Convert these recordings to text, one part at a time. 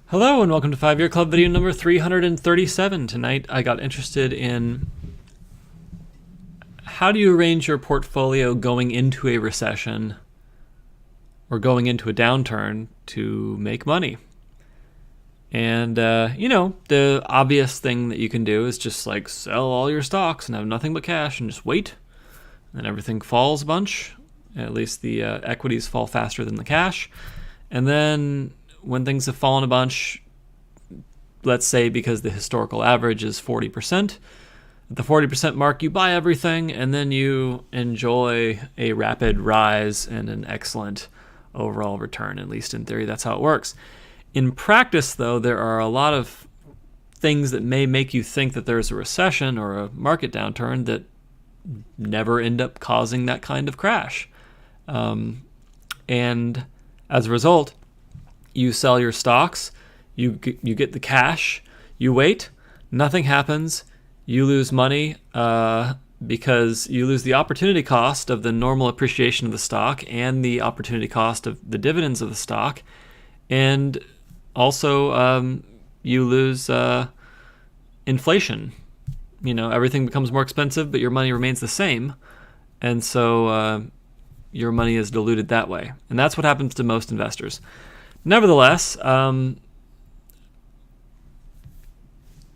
Hello and welcome to 5-Year Club video number 337. Tonight I got interested in how do you arrange your portfolio going into a recession or going into a downturn to make money. And, the obvious thing that you can do is just like sell all your stocks and have nothing but cash and just wait. And then everything falls a bunch. At least the equities fall faster than the cash. And then when things have fallen a bunch, let's say because the historical average is 40%, at the 40% mark you buy everything and then you enjoy a rapid rise and an excellent overall return. At least in theory, that's how it works. In practice, though, there are a lot of things that may make you think that there's a recession or a market downturn that never end up causing that kind of crash. And as a result, you sell your stocks, you get the cash, you wait, nothing happens, you lose money because you lose the opportunity cost of the normal appreciation of the stock and the opportunity cost of the dividends of the stock, and also you lose inflation. Everything becomes more expensive, but your money remains the same, and so your money is diluted that way. And that's what happens to most investors. Nevertheless,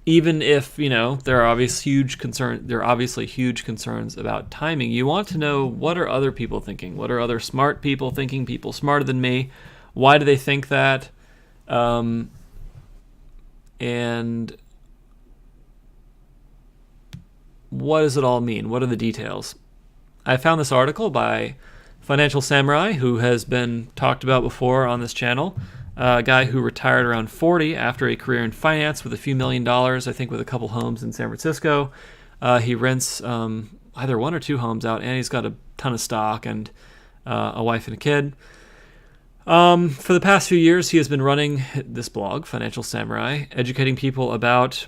even if there are obviously huge concerns about timing, you want to know, what are other people thinking? What are other smart people thinking? People smarter than me? Why do they think that? And what does it all mean? What are the details? I found this article by Financial Samurai, who has been talked about before on this channel, a guy who retired around 40 after a career in finance with a few $1 million, I think with a couple homes in San Francisco. He rents either one or two homes out, and he's got a ton of stock and a wife and a kid. For the past few years, he has been running this blog, Financial Samurai, educating people about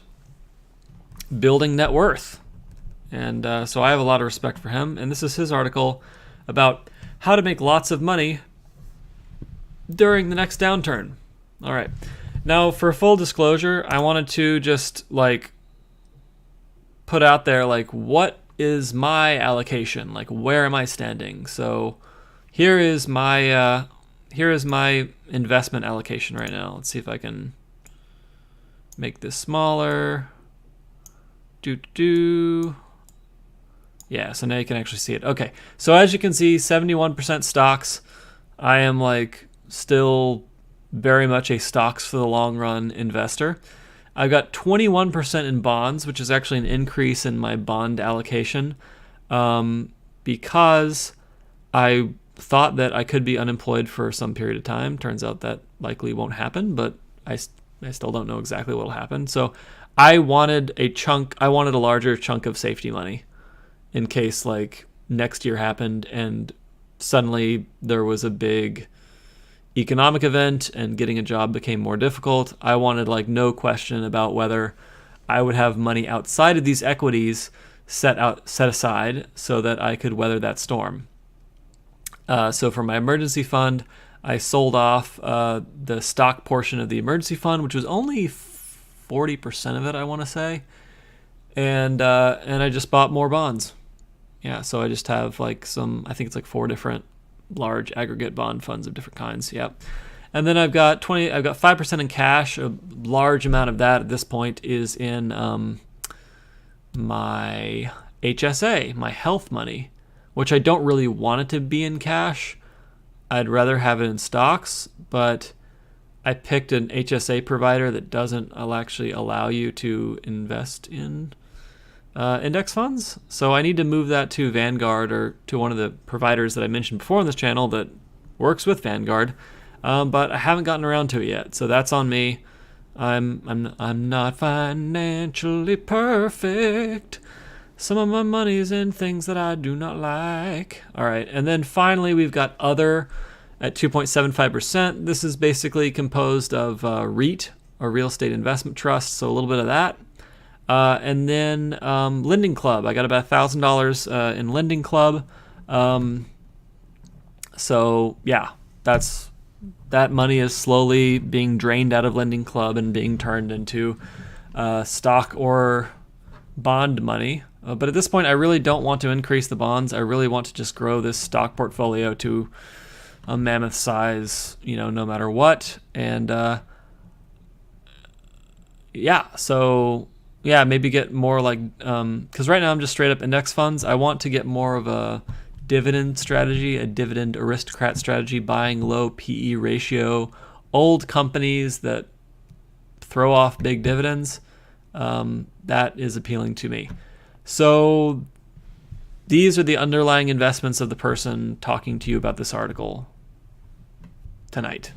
building net worth. And so I have a lot of respect for him, and this is his article about how to make lots of money during the next downturn. All right. Now, for full disclosure, I wanted to just put out there what is my allocation? Where am I standing? So here is my investment allocation right now. Let's see if I can make this smaller. Yeah, so now you can actually see it. Okay, so as you can see, 71% stocks. I am still very much a stocks for the long run investor. I've got 21% in bonds, which is actually an increase in my bond allocation, because I thought that I could be unemployed for some period of time. Turns out that likely won't happen, but I still don't know exactly what will happen. So I wanted a larger chunk of safety money in case next year happened and suddenly there was a big economic event and getting a job became more difficult. I wanted no question about whether I would have money outside of these equities set aside so that I could weather that storm. So for my emergency fund, I sold off the stock portion of the emergency fund, which was only 40% of it, I want to say, and I just bought more bonds. Yeah, so I just have I think it's 4 different large aggregate bond funds of different kinds. Yep. And then I've got 5% in cash. A large amount of that at this point is in my HSA, my health money, which I don't really want it to be in cash. I'd rather have it in stocks, but I picked an HSA provider that doesn't actually allow you to invest in index funds. So I need to move that to Vanguard or to one of the providers that I mentioned before on this channel that works with Vanguard. But I haven't gotten around to it yet. So that's on me. I'm not financially perfect. Some of my money is in things that I do not like. All right. And then finally, we've got other at 2.75%. This is basically composed of REIT, or real estate investment trust. So a little bit of that. And then Lending Club. I got about $1,000 in Lending Club. So yeah, that's that money is slowly being drained out of Lending Club and being turned into stock or bond money. But at this point, I really don't want to increase the bonds. I really want to just grow this stock portfolio to a mammoth size, no matter what. And maybe get more like, because right now I'm just straight up index funds. I want to get more of a dividend strategy, a dividend aristocrat strategy, buying low PE ratio, old companies that throw off big dividends. That is appealing to me. So these are the underlying investments of the person talking to you about this article tonight.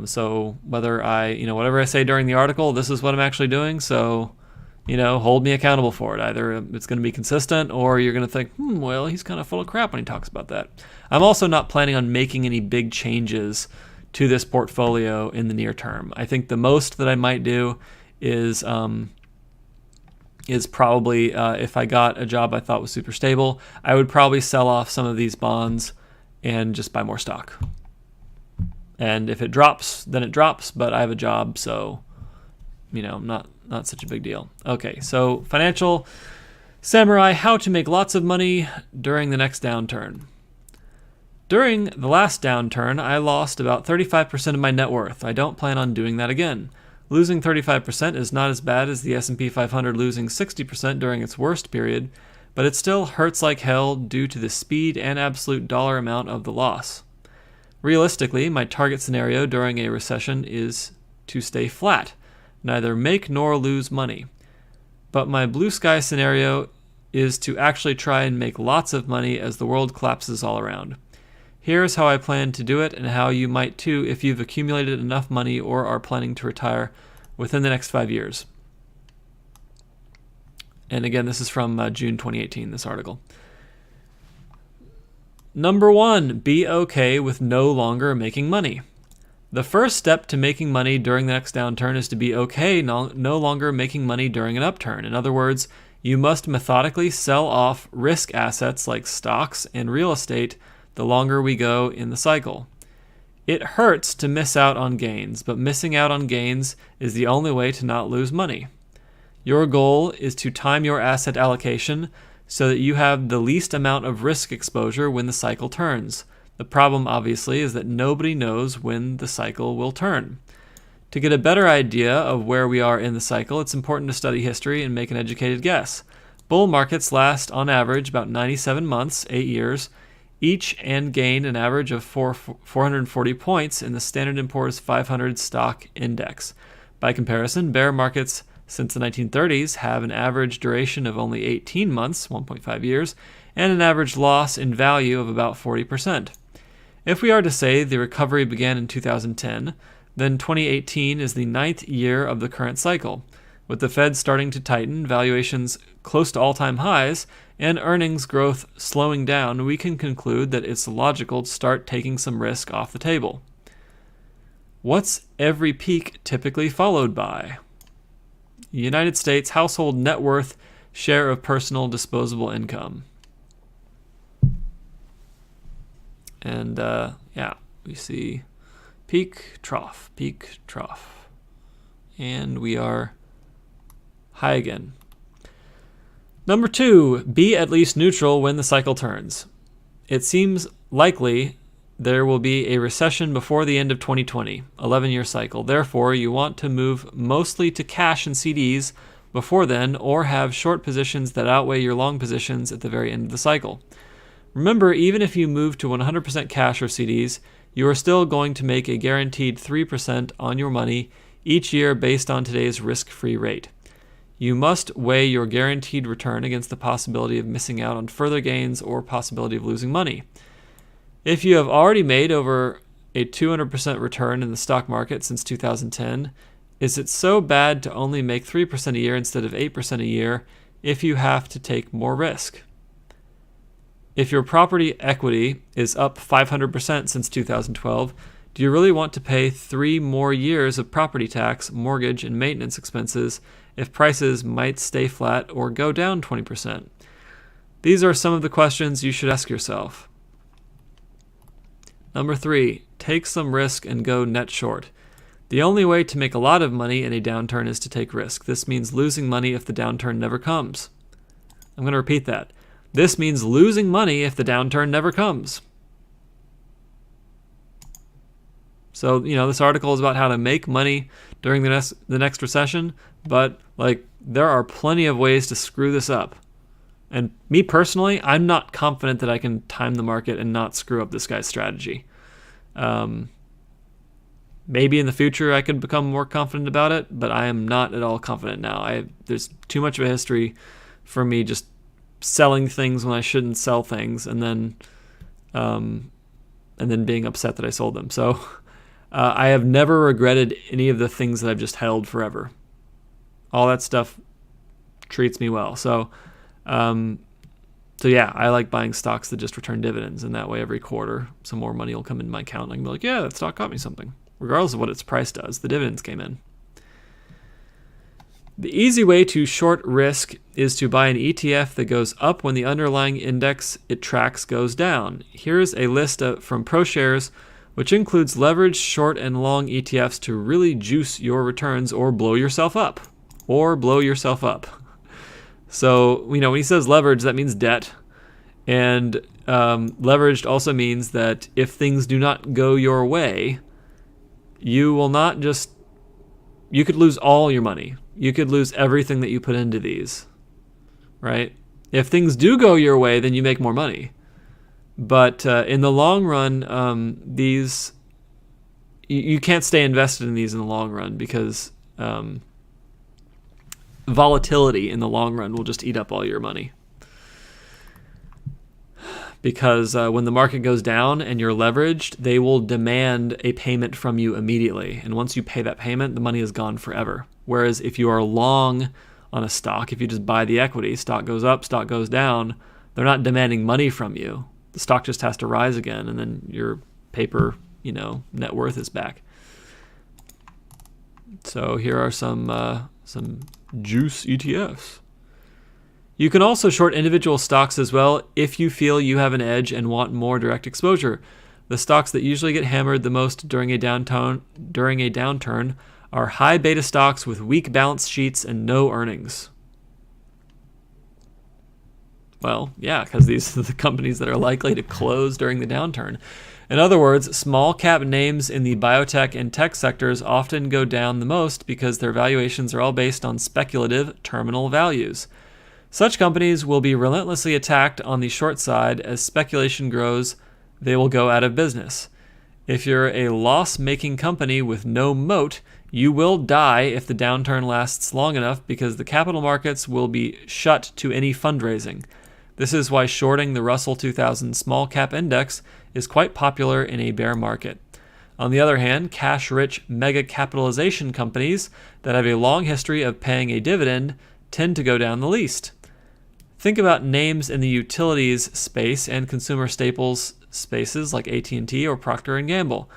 So whether whatever I say during the article, this is what I'm actually doing. So, hold me accountable for it. Either it's going to be consistent or you're going to think, well, he's kind of full of crap when he talks about that. I'm also not planning on making any big changes to this portfolio in the near term. I think the most that I might do is probably if I got a job I thought was super stable, I would probably sell off some of these bonds and just buy more stock. And if it drops, then it drops, but I have a job, so, not such a big deal. Okay, so Financial Samurai, how to make lots of money during the next downturn. During the last downturn, I lost about 35% of my net worth. I don't plan on doing that again. Losing 35% is not as bad as the S&P 500 losing 60% during its worst period, but it still hurts like hell due to the speed and absolute dollar amount of the loss. Realistically, my target scenario during a recession is to stay flat, neither make nor lose money. But my blue sky scenario is to actually try and make lots of money as the world collapses all around. Here's how I plan to do it and how you might too if you've accumulated enough money or are planning to retire within the next 5 years. And again, this is from June 2018, this article. Number 1, be okay with no longer making money. The first step to making money during the next downturn is to be okay no longer making money during an upturn. In other words, you must methodically sell off risk assets like stocks and real estate the longer we go in the cycle. It hurts to miss out on gains, but missing out on gains is the only way to not lose money. Your goal is to time your asset allocation so that you have the least amount of risk exposure when the cycle turns. The problem, obviously, is that nobody knows when the cycle will turn. To get a better idea of where we are in the cycle, it's important to study history and make an educated guess. Bull markets last, on average, about 97 months, 8 years, each, and gain an average of 440 points in the Standard & Poor's 500 stock index. By comparison, bear markets since the 1930s have an average duration of only 18 months, 1.5 years, and an average loss in value of about 40%. If we are to say the recovery began in 2010, then 2018 is the 9th year of the current cycle. With the Fed starting to tighten, valuations close to all-time highs, and earnings growth slowing down, we can conclude that it's logical to start taking some risk off the table. What's every peak typically followed by? United States household net worth share of personal disposable income. And we see peak, trough. And we are high again. Number 2, be at least neutral when the cycle turns. It seems likely there will be a recession before the end of 2020, 11-year cycle. Therefore, you want to move mostly to cash and CDs before then, or have short positions that outweigh your long positions at the very end of the cycle. Remember, even if you move to 100% cash or CDs, you are still going to make a guaranteed 3% on your money each year based on today's risk-free rate. You must weigh your guaranteed return against the possibility of missing out on further gains or possibility of losing money. If you have already made over a 200% return in the stock market since 2010, is it so bad to only make 3% a year instead of 8% a year if you have to take more risk? If your property equity is up 500% since 2012, do you really want to pay 3 more years of property tax, mortgage, and maintenance expenses if prices might stay flat or go down 20%? These are some of the questions you should ask yourself. Number 3, take some risk and go net short. The only way to make a lot of money in a downturn is to take risk. This means losing money if the downturn never comes. I'm going to repeat that. This means losing money if the downturn never comes. So, this article is about how to make money during the next recession, but there are plenty of ways to screw this up. And me personally, I'm not confident that I can time the market and not screw up this guy's strategy. Maybe in the future I could become more confident about it, but I am not at all confident now. There's too much of a history for me just selling things when I shouldn't sell things, and then being upset that I sold them. So I have never regretted any of the things that I've just held forever. All that stuff treats me well. So yeah, I like buying stocks that just return dividends, and that way every quarter some more money will come in my account, and I can be like, yeah, that stock got me something. Regardless of what its price does, the dividends came in. The easy way to short risk is to buy an ETF that goes up when the underlying index it tracks goes down. Here's a list from ProShares, which includes leveraged short and long ETFs to really juice your returns or blow yourself up. So, when he says leverage, that means debt. And leveraged also means that if things do not go your way, you could lose all your money. You could lose everything that you put into these, right? If things do go your way, then you make more money. But in the long run, you can't stay invested in these in the long run because volatility in the long run will just eat up all your money. Because when the market goes down and you're leveraged, they will demand a payment from you immediately. And once you pay that payment, the money is gone forever. Whereas if you are long on a stock, if you just buy the equity, stock goes up, stock goes down, they're not demanding money from you. The stock just has to rise again, and then your paper, net worth is back. So here are some juice ETFs. You can also short individual stocks as well if you feel you have an edge and want more direct exposure. The stocks that usually get hammered the most during a downturn are high beta stocks with weak balance sheets and no earnings. Well, yeah, because these are the companies that are likely to close during the downturn. In other words, small cap names in the biotech and tech sectors often go down the most because their valuations are all based on speculative terminal values. Such companies will be relentlessly attacked on the short side. As speculation grows, they will go out of business. If you're a loss-making company with no moat, you will die if the downturn lasts long enough because the capital markets will be shut to any fundraising. This is why shorting the Russell 2000 small cap index is quite popular in a bear market. On the other hand, cash-rich mega capitalization companies that have a long history of paying a dividend tend to go down the least. Think about names in the utilities space and consumer staples spaces like AT&T or Procter & Gamble.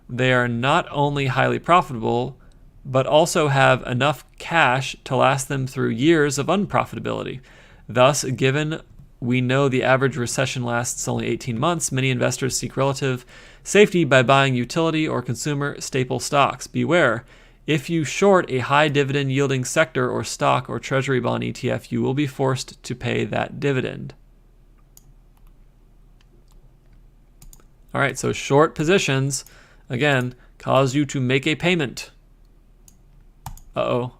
They are not only highly profitable, but also have enough cash to last them through years of unprofitability. Thus, given we know the average recession lasts only 18 months, many investors seek relative safety by buying utility or consumer staple stocks. Beware. If you short a high dividend yielding sector or stock or treasury bond ETF, you will be forced to pay that dividend. All right, so short positions, again, cause you to make a payment. So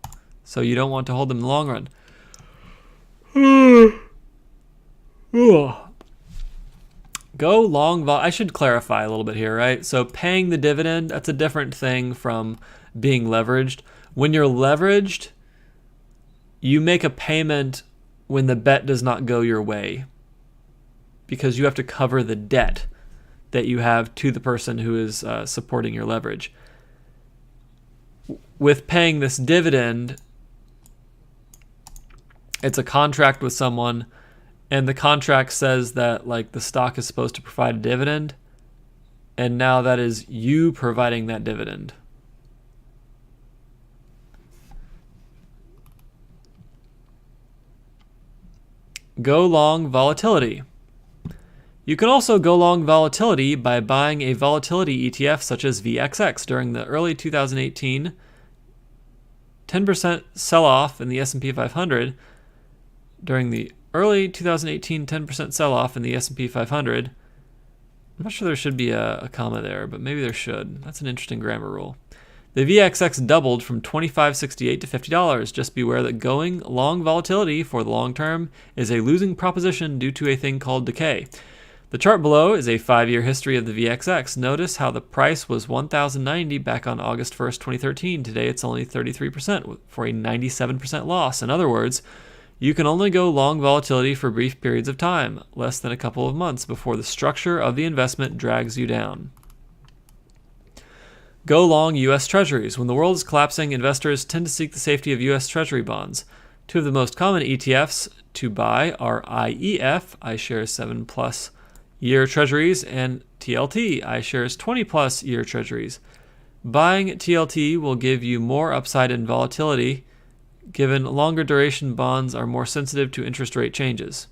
you don't want to hold them in the long run. Go long I should clarify a little bit here, right? So paying the dividend, that's a different thing from being leveraged. When you're leveraged, you make a payment when the bet does not go your way because you have to cover the debt that you have to the person who is supporting your leverage. With paying this dividend, it's a contract with someone, and the contract says that the stock is supposed to provide a dividend, and now that is you providing that dividend. Go long volatility. You can also go long volatility by buying a volatility ETF such as VXX. During the early 2018 10% sell-off in the S&P 500, during the early 2018 10% sell-off in the S&P 500, I'm not sure there should be a comma there, but maybe there should. That's an interesting grammar rule. The VXX doubled from $25.68 to $50. Just beware that going long volatility for the long term is a losing proposition due to a thing called decay. The chart below is a 5-year history of the VXX. Notice how the price was $1,090 back on August 1st, 2013. Today it's only 33% for a 97% loss. In other words, you can only go long volatility for brief periods of time, less than a couple of months, before the structure of the investment drags you down. Go long U.S. Treasuries. When the world is collapsing, investors tend to seek the safety of U.S. Treasury bonds. Two of the most common ETFs to buy are IEF, iShares 7+ year Treasuries, and TLT, iShares 20+ year Treasuries. Buying TLT will give you more upside in volatility, given longer duration bonds are more sensitive to interest rate changes.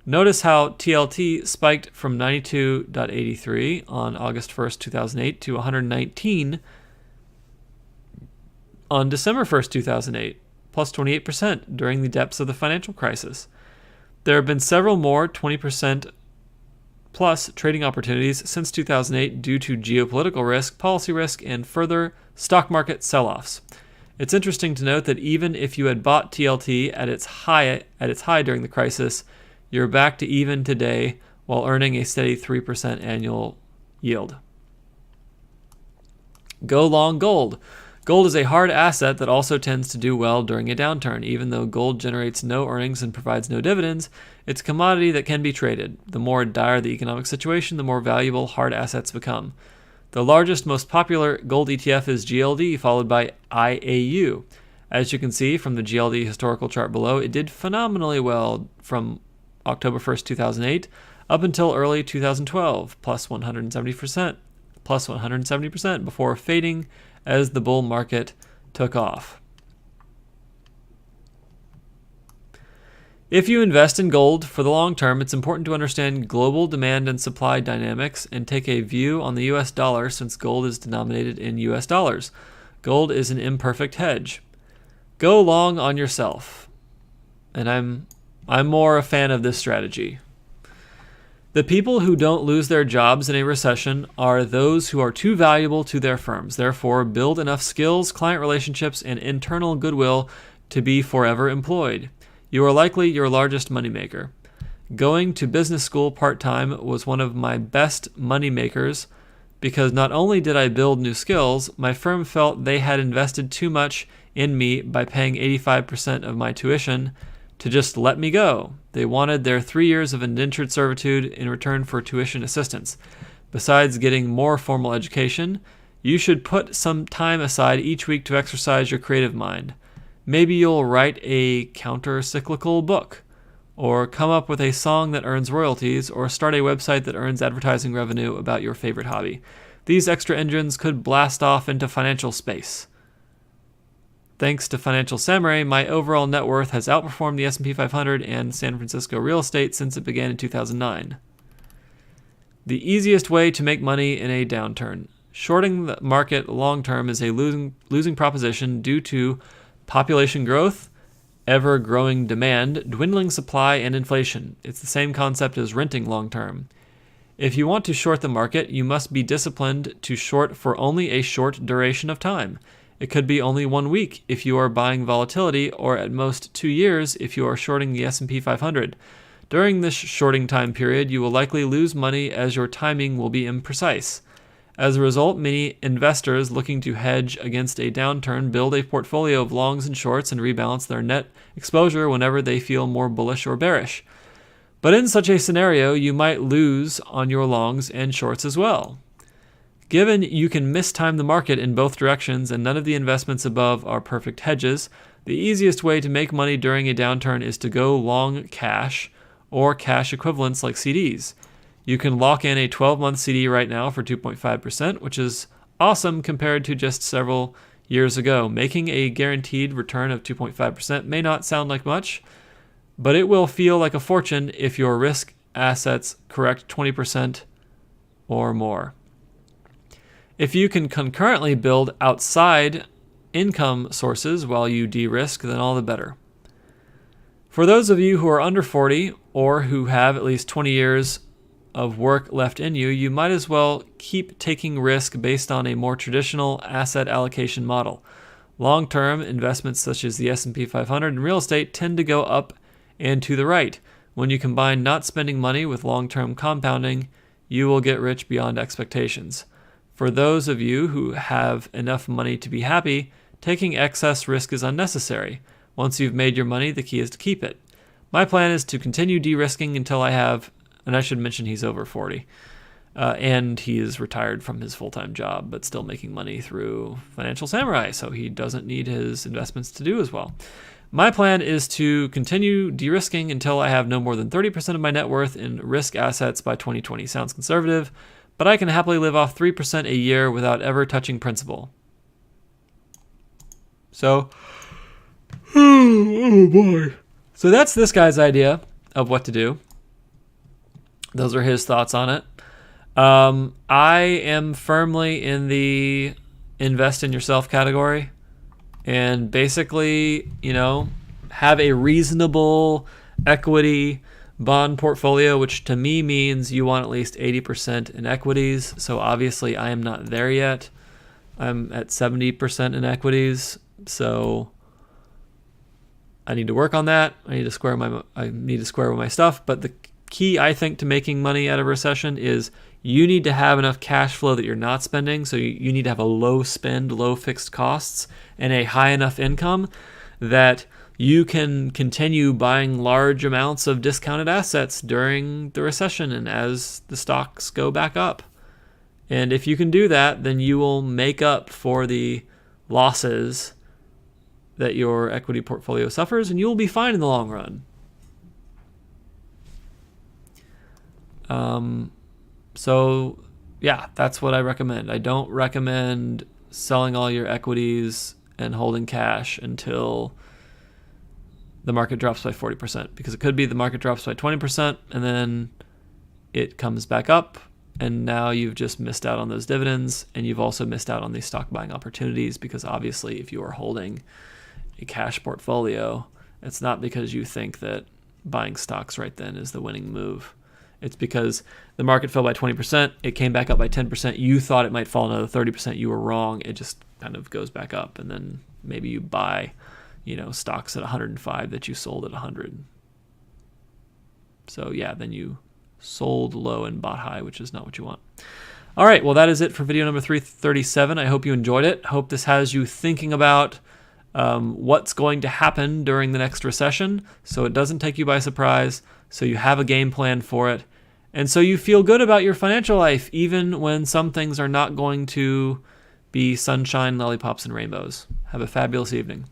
Notice how TLT spiked from 92.83 on August 1st, 2008 to 119 on December 1st, 2008, plus 28% during the depths of the financial crisis. There have been several more 20% plus trading opportunities since 2008 due to geopolitical risk, policy risk, and further stock market sell-offs. It's interesting to note that even if you had bought TLT at its high during the crisis, you're back to even today while earning a steady 3% annual yield. Go long gold. Gold is a hard asset that also tends to do well during a downturn. Even though gold generates no earnings and provides no dividends, it's a commodity that can be traded. The more dire the economic situation, the more valuable hard assets become. The largest, most popular gold ETF is GLD, followed by IAU. As you can see from the GLD historical chart below, it did phenomenally well from October 1st, 2008 up until early 2012, plus 170%, before fading as the bull market took off. If you invest in gold for the long term, it's important to understand global demand and supply dynamics and take a view on the US dollar, since gold is denominated in US dollars. Gold is an imperfect hedge. Go long on yourself. And I'm more a fan of this strategy. The people who don't lose their jobs in a recession are those who are too valuable to their firms. Therefore, build enough skills, client relationships, and internal goodwill to be forever employed. You are likely your largest moneymaker. Going to business school part-time was one of my best moneymakers because not only did I build new skills, my firm felt they had invested too much in me by paying 85% of my tuition to just let me go. They wanted their 3 years of indentured servitude in return for tuition assistance. Besides getting more formal education, you should put some time aside each week to exercise your creative mind. Maybe you'll write a counter-cyclical book, or come up with a song that earns royalties, or start a website that earns advertising revenue about your favorite hobby. These extra engines could blast off into financial space. Thanks to Financial Samurai, my overall net worth has outperformed the S&P 500 and San Francisco real estate since it began in 2009. The easiest way to make money in a downturn. Shorting the market long-term is a losing proposition due to population growth, ever-growing demand, dwindling supply, and inflation. It's the same concept as renting long-term. If you want to short the market, you must be disciplined to short for only a short duration of time. It could be only 1 week if you are buying volatility, or at most 2 years if you are shorting the S&P 500. During this shorting time period, you will likely lose money as your timing will be imprecise. As a result, many investors looking to hedge against a downturn build a portfolio of longs and shorts and rebalance their net exposure whenever they feel more bullish or bearish. But in such a scenario, you might lose on your longs and shorts as well. Given you can mistime the market in both directions and none of the investments above are perfect hedges, the easiest way to make money during a downturn is to go long cash or cash equivalents like CDs. You can lock in a 12-month CD right now for 2.5%, which is awesome compared to just several years ago. Making a guaranteed return of 2.5% may not sound like much, but it will feel like a fortune if your risk assets correct 20% or more. If you can concurrently build outside income sources while you de-risk, then all the better. For those of you who are under 40 or who have at least 20 years of work left in you, you might as well keep taking risk based on a more traditional asset allocation model. Long-term investments such as the S&P 500 and real estate tend to go up and to the right. When you combine not spending money with long-term compounding, you will get rich beyond expectations. For those of you who have enough money to be happy, taking excess risk is unnecessary. Once you've made your money, the key is to keep it. My plan is to continue de-risking until I have, and I should mention he's over 40, and he is retired from his full-time job, but still making money through Financial Samurai, so he doesn't need his investments to do as well. My plan is to continue de-risking until I have no more than 30% of my net worth in risk assets by 2020. Sounds conservative, but I can happily live off 3% a year without ever touching principal. So, oh boy. So that's this guy's idea of what to do. Those are his thoughts on it. I am firmly in the invest in yourself category, and basically, have a reasonable equity bond portfolio, which to me means you want at least 80% in equities. So obviously I am not there yet. I'm at 70% in equities. So I need to work on that. I need to square with my stuff. But the key, I think, to making money out of recession is you need to have enough cash flow that you're not spending. So you need to have a low spend, low fixed costs, and a high enough income that you can continue buying large amounts of discounted assets during the recession and as the stocks go back up. And if you can do that, then you will make up for the losses that your equity portfolio suffers, and you will be fine in the long run. So yeah, that's what I recommend. I don't recommend selling all your equities and holding cash until the market drops by 40%, because it could be the market drops by 20% and then it comes back up, and now you've just missed out on those dividends, and you've also missed out on these stock buying opportunities, because obviously if you are holding a cash portfolio, it's not because you think that buying stocks right then is the winning move. It's because the market fell by 20%, it came back up by 10%, you thought it might fall another 30%, you were wrong, it just kind of goes back up, and then maybe you buy stocks at 105 that you sold at 100. So yeah, then you sold low and bought high, which is not what you want. All right, well, that is it for video number 337. I hope you enjoyed it. I hope this has you thinking about what's going to happen during the next recession, so it doesn't take you by surprise, so you have a game plan for it, and so you feel good about your financial life, even when some things are not going to be sunshine, lollipops, and rainbows. Have a fabulous evening.